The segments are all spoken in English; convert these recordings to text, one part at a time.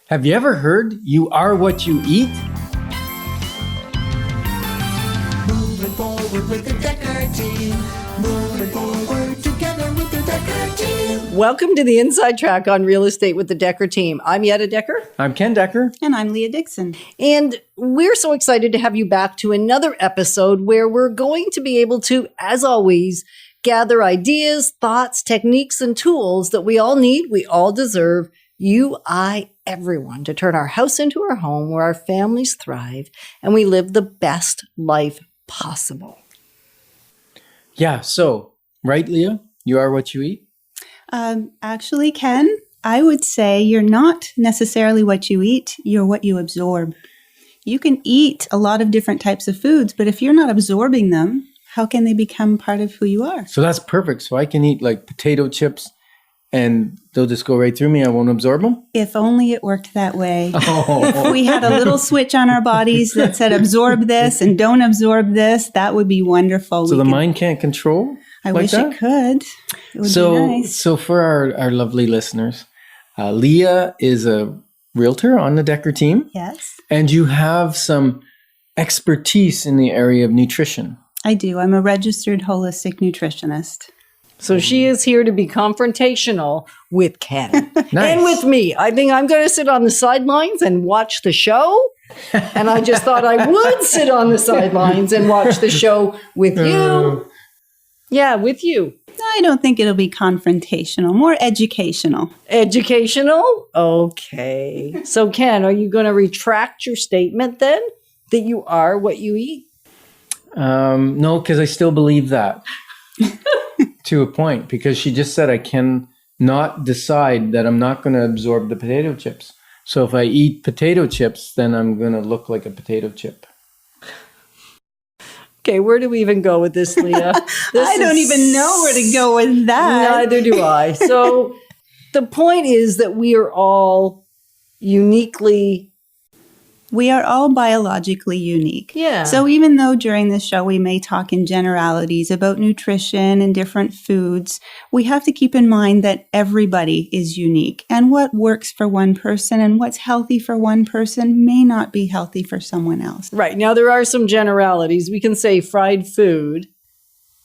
Have you ever heard you are what you eat? Moving forward with the Dekker Team. Moving forward together with the Dekker Team. Welcome to the Inside Track on Real Estate with the Dekker Team. I'm Yetta Dekker. I'm Ken Dekker. And I'm Leah Dixon. And we're so excited to have you back to another episode where we're going to be able to, as always, gather ideas, thoughts, techniques, and tools that we all need, we all deserve, you, I, everyone, to turn our house into our home where our families thrive and we live the best life possible. Yeah, so, right, Leah? You are what you eat? Actually, Ken, I would say you're not necessarily what you eat, you're what you absorb. You can eat a lot of different types of foods, but if you're not absorbing them, how can they become part of who you are? So that's perfect. So I can eat like potato chips and they'll just go right through me. I won't absorb them? If only it worked that way. Oh. If we had a little switch on our bodies that said absorb this and don't absorb this, that would be wonderful. So the mind can't control? I like wish that? it could. It would be nice. So for our lovely listeners, Leah is a realtor on the Dekker team. Yes. And you have some expertise in the area of nutrition. I do. I'm a registered holistic nutritionist. So she is here to be confrontational with Ken Nice. and with me. I think I'm going to sit on the sidelines and watch the show. And I just thought I would sit on the sidelines and watch the show with you. Yeah, with you. I don't think it'll be confrontational, more educational. Educational? Okay. So Ken, are you going to retract your statement then that you are what you eat? No, because I still believe that to a point, because she just said I can not decide that I'm not going to absorb the potato chips. So if I eat potato chips, then I'm going to look like a potato chip. Okay, where do we even go with this, Leah? I don't even know where to go with that. Neither do I. So the point is that we are all uniquely... We are all biologically unique. Yeah. So even though during this show we may talk in generalities about nutrition and different foods, we have to keep in mind that everybody is unique. And what works for one person and what's healthy for one person may not be healthy for someone else. Right. Now, there are some generalities. We can say fried food,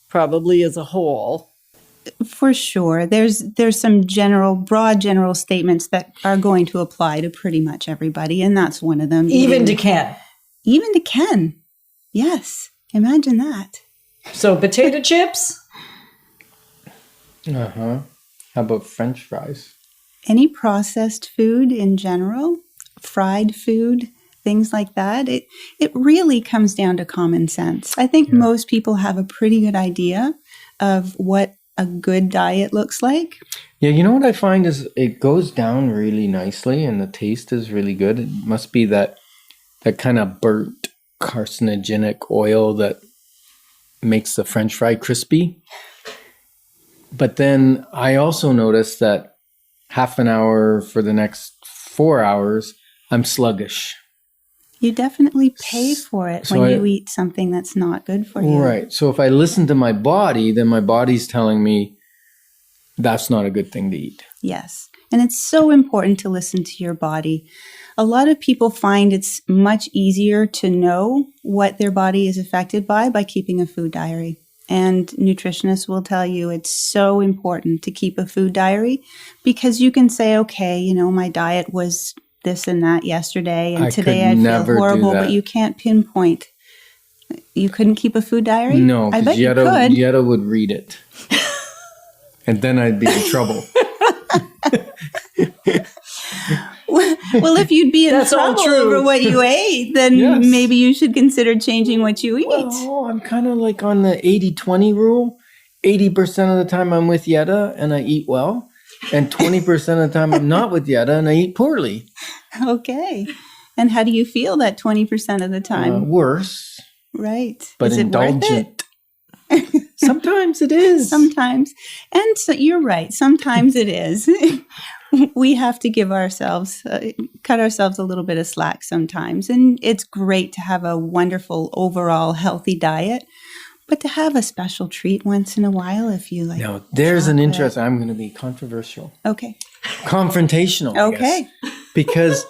probably as a whole. For sure. There's some broad general statements that are going to apply to pretty much everybody, and that's one of them. Even to Ken. Even to Ken. Yes. Imagine that. So potato chips? Uh-huh. How about French fries? Any processed food in general, fried food, things like that, it really comes down to common sense. I think most people have a pretty good idea of what a good diet looks like. Yeah, you know what I find is it goes down really nicely and the taste is really good. It must be that kind of burnt carcinogenic oil that makes the French fry crispy. But then I also noticed that half an hour for the next 4 hours, I'm sluggish. You definitely pay for it when you eat something that's not good for you. Right. So if I listen to my body, then my body's telling me that's not a good thing to eat. Yes. And it's so important to listen to your body. A lot of people find it's much easier to know what their body is affected by keeping a food diary. And nutritionists will tell you it's so important to keep a food diary because you can say, okay, you know, my diet was this and that yesterday, and today I feel horrible, but you can't pinpoint. You couldn't keep a food diary? No, I bet Yetta, you could. Yetta would read it. And then I'd be in trouble. Well, if you'd be in trouble over what you ate, then maybe you should consider changing what you eat. Well, I'm kind of like on the 80-20 rule. 80% of the time I'm with Yetta and I eat well. And 20% of the time I'm not with Yetta and I eat poorly. Okay. And how do you feel that 20% of the time? Worse. Right. But is indulgent. It worth it? Sometimes it is. Sometimes. And so you're right. Sometimes it is. We have to give ourselves, cut ourselves a little bit of slack sometimes. And it's great to have a wonderful overall healthy diet. But to have a special treat once in a while, if you like. Now, there's an interest. I'm going to be controversial. Okay. Confrontational. I guess. Because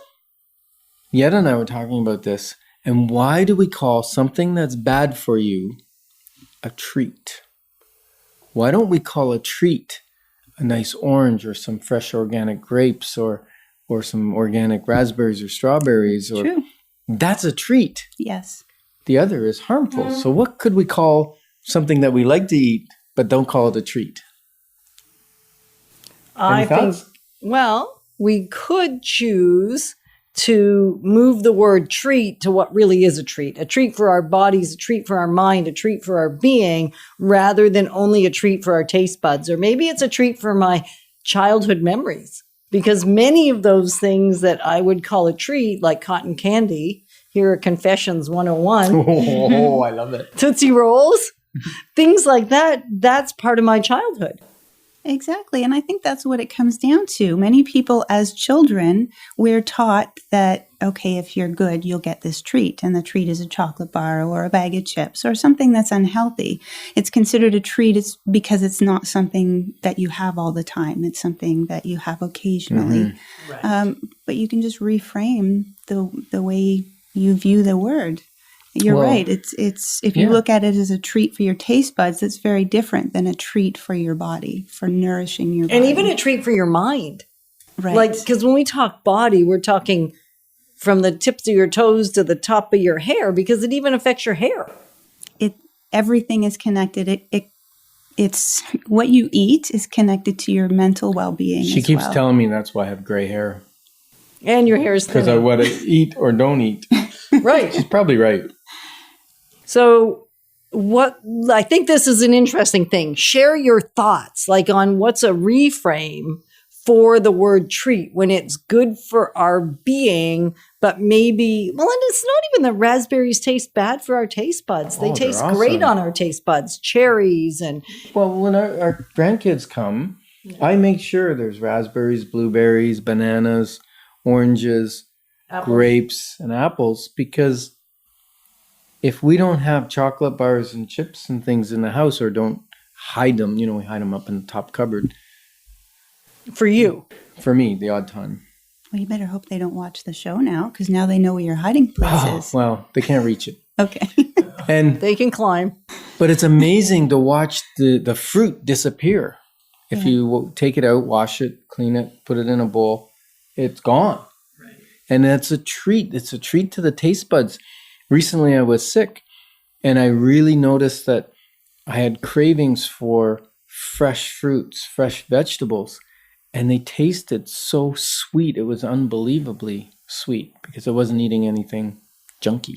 Yetta and I were talking about this. And why do we call something that's bad for you a treat? Why don't we call a treat a nice orange or some fresh organic grapes or some organic raspberries or strawberries? Or True. That's a treat. Yes. The other is harmful. So what could we call something that we like to eat but don't call it a treat? Any thoughts? Well, we could choose to move the word treat to what really is a treat for our bodies, a treat for our mind, a treat for our being, rather than only a treat for our taste buds. Or maybe it's a treat for my childhood memories, because many of those things that I would call a treat, like cotton candy, here are Confessions 101. Oh, I love it. Tootsie Rolls, things like that, that's part of my childhood. Exactly. And I think that's what it comes down to. Many people as children, we're taught that, okay, if you're good, you'll get this treat. And the treat is a chocolate bar or a bag of chips or something that's unhealthy. It's considered a treat because it's not something that you have all the time. It's something that you have occasionally. Right. But you can just reframe the way you view the word. You're right. It's if you look at it as a treat for your taste buds, it's very different than a treat for your body, for nourishing your body. And even a treat for your mind. Right. Like, because when we talk body, we're talking from the tips of your toes to the top of your hair, because it even affects your hair. Everything is connected. It's what you eat is connected to your mental well-being. She keeps telling me that's why I have gray hair. And your hair is thinning. Because I what I eat or don't eat. Right. She's probably right. So I think this is an interesting thing. Share your thoughts, like on what's a reframe for the word treat when it's good for our being, but maybe, and it's not even the raspberries taste bad for our taste buds. They taste awesome. great on our taste buds, cherries and. Well, when our grandkids come, I make sure there's raspberries, blueberries, bananas, oranges, grapes, and apples, because if we don't have chocolate bars and chips and things in the house, or don't hide them, we hide them up in the top cupboard. For you. For me, the odd time. Well, you better hope they don't watch the show now, because now they know where your hiding place is. Well, they can't reach it. Okay. And they can climb. But it's amazing to watch the fruit disappear. If you take it out, wash it, clean it, put it in a bowl, it's gone. Right. And it's a treat. It's a treat to the taste buds. Recently, I was sick, and I really noticed that I had cravings for fresh fruits, fresh vegetables, and they tasted so sweet. It was unbelievably sweet because I wasn't eating anything junky.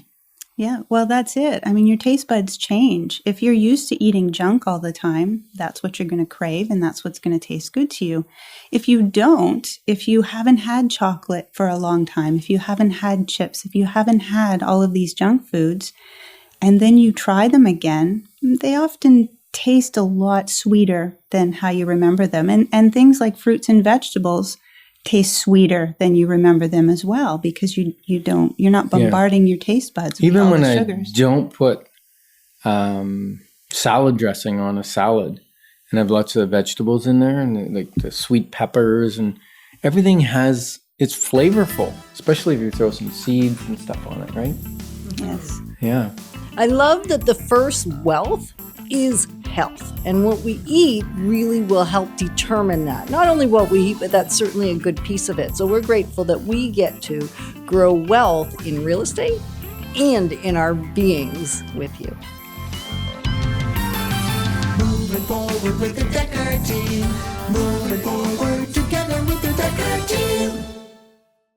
Yeah, well, that's it. I mean, your taste buds change. If you're used to eating junk all the time, that's what you're going to crave, and that's what's going to taste good to you. If you don't, if you haven't had chocolate for a long time, if you haven't had chips, if you haven't had all of these junk foods, and then you try them again, they often taste a lot sweeter than how you remember them. And things like fruits and vegetables taste sweeter than you remember them as well, because you're not bombarding your taste buds with even all when the I sugars. don't put salad dressing on a salad and have lots of vegetables in there, and like the sweet peppers, and everything it's flavorful, especially if you throw some seeds and stuff on it, right? Yes. Yeah. I love that the first wealth is health, and what we eat really will help determine that. Not only what we eat, but that's certainly a good piece of it. So we're grateful that we get to grow wealth in real estate and in our beings with you. Moving forward with the Dekker Team.